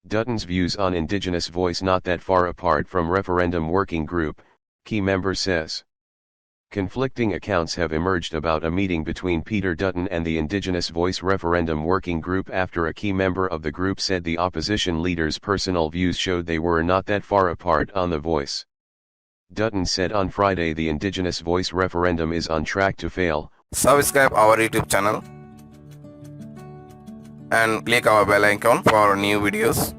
Dutton's views on Indigenous voice not that far apart from referendum working group, key member says. Conflicting accounts have emerged about a meeting between Peter Dutton and the Indigenous Voice Referendum Working Group after a key member of the group said the opposition leader's personal views showed they were not that far apart on the voice. Dutton said on Friday the Indigenous Voice referendum is on track to fail. Subscribe our YouTube channel and click our bell icon for new videos.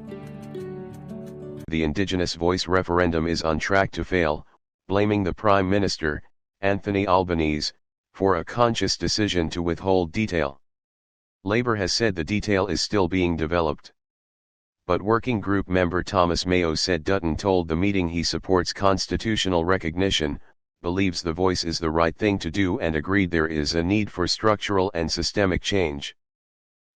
The Indigenous Voice referendum is on track to fail, blaming the Prime Minister, Anthony Albanese, for a conscious decision to withhold detail. Labour has said the detail is still being developed. But working group member Thomas Mayo said Dutton told the meeting he supports constitutional recognition, believes the voice is the right thing to do and agreed there is a need for structural and systemic change.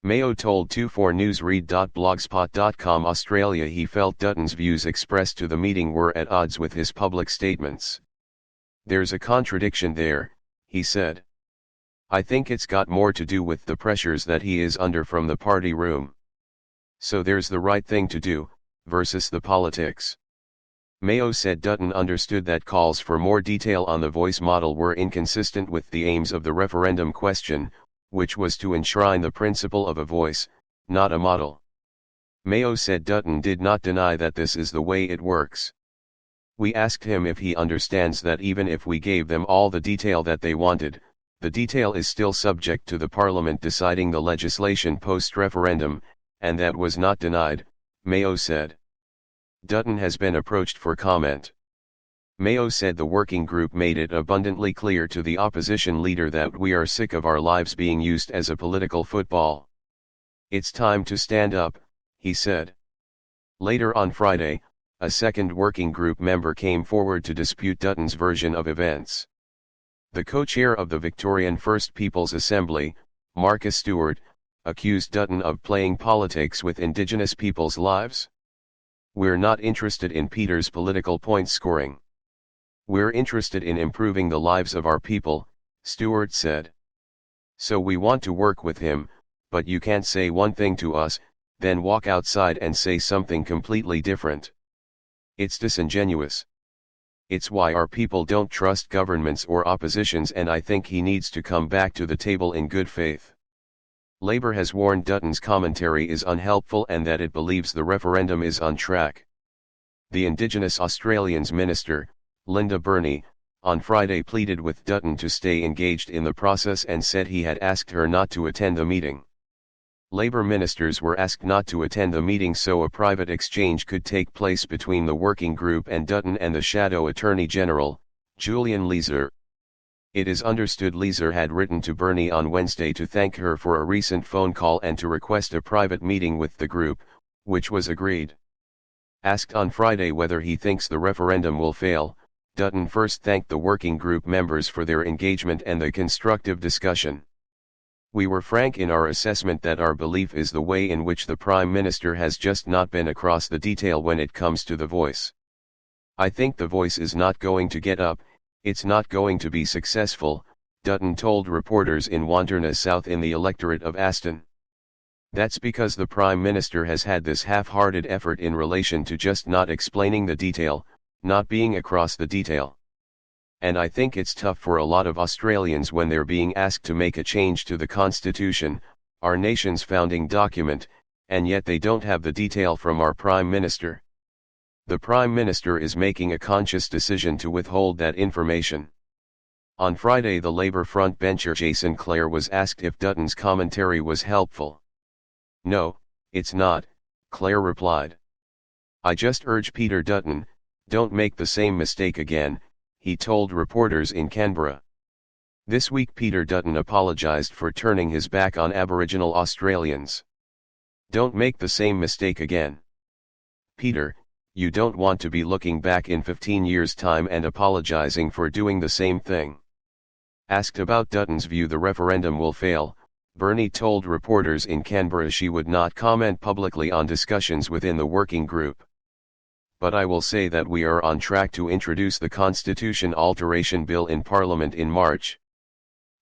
Mayo told 24newsread.blogspot.com Australia he felt Dutton's views expressed to the meeting were at odds with his public statements. There's a contradiction there, he said. I think it's got more to do with the pressures that he is under from the party room. So there's the right thing to do, versus the politics. Mayo said Dutton understood that calls for more detail on the voice model were inconsistent with the aims of the referendum question, which was to enshrine the principle of a voice, not a model. Mayo said Dutton did not deny that this is the way it works. We asked him if he understands that even if we gave them all the detail that they wanted, the detail is still subject to the Parliament deciding the legislation post-referendum, and that was not denied, Mayo said. Dutton has been approached for comment. Mayo said the working group made it abundantly clear to the opposition leader that we are sick of our lives being used as a political football. It's time to stand up, he said. Later on Friday, a second working group member came forward to dispute Dutton's version of events. The co-chair of the Victorian First Peoples Assembly, Marcus Stewart, accused Dutton of playing politics with Indigenous people's lives. We're not interested in Peter's political point scoring. We're interested in improving the lives of our people, Stewart said. So we want to work with him, but you can't say one thing to us, then walk outside and say something completely different. It's disingenuous. It's why our people don't trust governments or oppositions, and I think he needs to come back to the table in good faith. Labour has warned Dutton's commentary is unhelpful and that it believes the referendum is on track. The Indigenous Australians Minister, Linda Burney, on Friday pleaded with Dutton to stay engaged in the process and said he had asked her not to attend the meeting. Labour ministers were asked not to attend the meeting so a private exchange could take place between the working group and Dutton and the Shadow Attorney General, Julian Leeser. It is understood Leeser had written to Burney on Wednesday to thank her for a recent phone call and to request a private meeting with the group, which was agreed. Asked on Friday whether he thinks the referendum will fail, Dutton first thanked the working group members for their engagement and the constructive discussion. We were frank in our assessment that our belief is the way in which the Prime Minister has just not been across the detail when it comes to the voice. I think the voice is not going to get up, it's not going to be successful, Dutton told reporters in Wanderna South in the electorate of Aston. That's because the Prime Minister has had this half-hearted effort in relation to just not explaining the detail, not being across the detail. And I think it's tough for a lot of Australians when they're being asked to make a change to the Constitution, our nation's founding document, and yet they don't have the detail from our Prime Minister. The Prime Minister is making a conscious decision to withhold that information. On Friday the Labour frontbencher Jason Clare was asked if Dutton's commentary was helpful. No, it's not, Clare replied. I just urge Peter Dutton, don't make the same mistake again, he told reporters in Canberra. This week Peter Dutton apologised for turning his back on Aboriginal Australians. Don't make the same mistake again. Peter, you don't want to be looking back in 15 years' time and apologising for doing the same thing. Asked about Dutton's view the referendum will fail, Burney told reporters in Canberra she would not comment publicly on discussions within the working group. But I will say that we are on track to introduce the Constitution Alteration Bill in Parliament in March.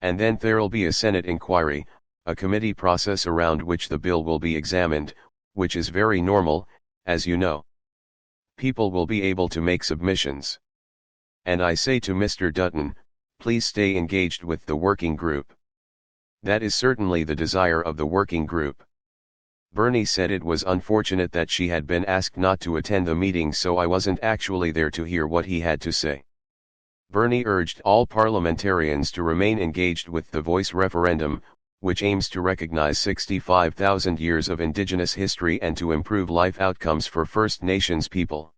And then there'll be a Senate inquiry, a committee process around which the bill will be examined, which is very normal, as you know. People will be able to make submissions. And I say to Mr. Dutton, please stay engaged with the working group. That is certainly the desire of the working group. Bernie said it was unfortunate that she had been asked not to attend the meeting, so I wasn't actually there to hear what he had to say. Bernie urged all parliamentarians to remain engaged with the Voice referendum, which aims to recognize 65,000 years of Indigenous history and to improve life outcomes for First Nations people.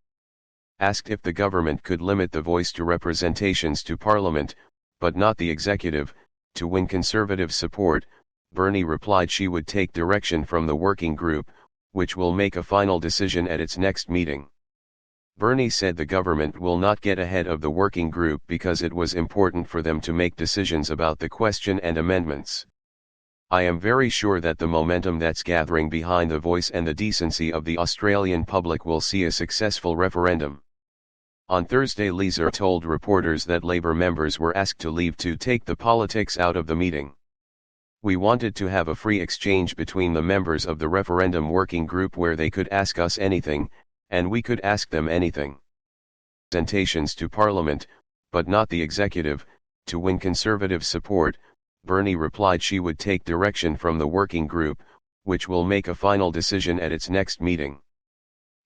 Asked if the government could limit the Voice to representations to Parliament, but not the executive, to win Conservative support, Bernie replied she would take direction from the working group, which will make a final decision at its next meeting. Bernie said the government will not get ahead of the working group because it was important for them to make decisions about the question and amendments. I am very sure that the momentum that's gathering behind the Voice and the decency of the Australian public will see a successful referendum. On Thursday, Leeser told reporters that Labor members were asked to leave to take the politics out of the meeting. We wanted to have a free exchange between the members of the referendum working group where they could ask us anything, and we could ask them anything. Representations to Parliament, but not the executive, to win Conservative support, Bernie replied she would take direction from the working group, which will make a final decision at its next meeting.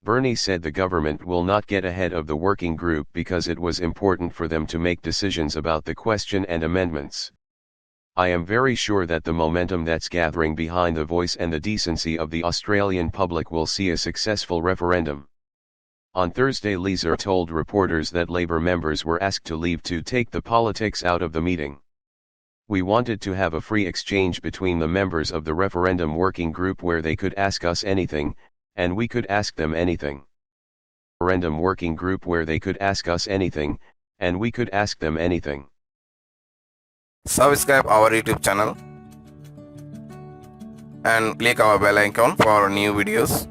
Bernie said the government will not get ahead of the working group because it was important for them to make decisions about the question and amendments. I am very sure that the momentum that's gathering behind the Voice and the decency of the Australian public will see a successful referendum. On Thursday, Leeser told reporters that Labor members were asked to leave to take the politics out of the meeting. We wanted to have a free exchange between the members of the referendum working group where they could ask us anything, and we could ask them anything. Referendum working group where they could ask us anything, and we could ask them anything. Subscribe our YouTube channel and click our bell icon for new videos.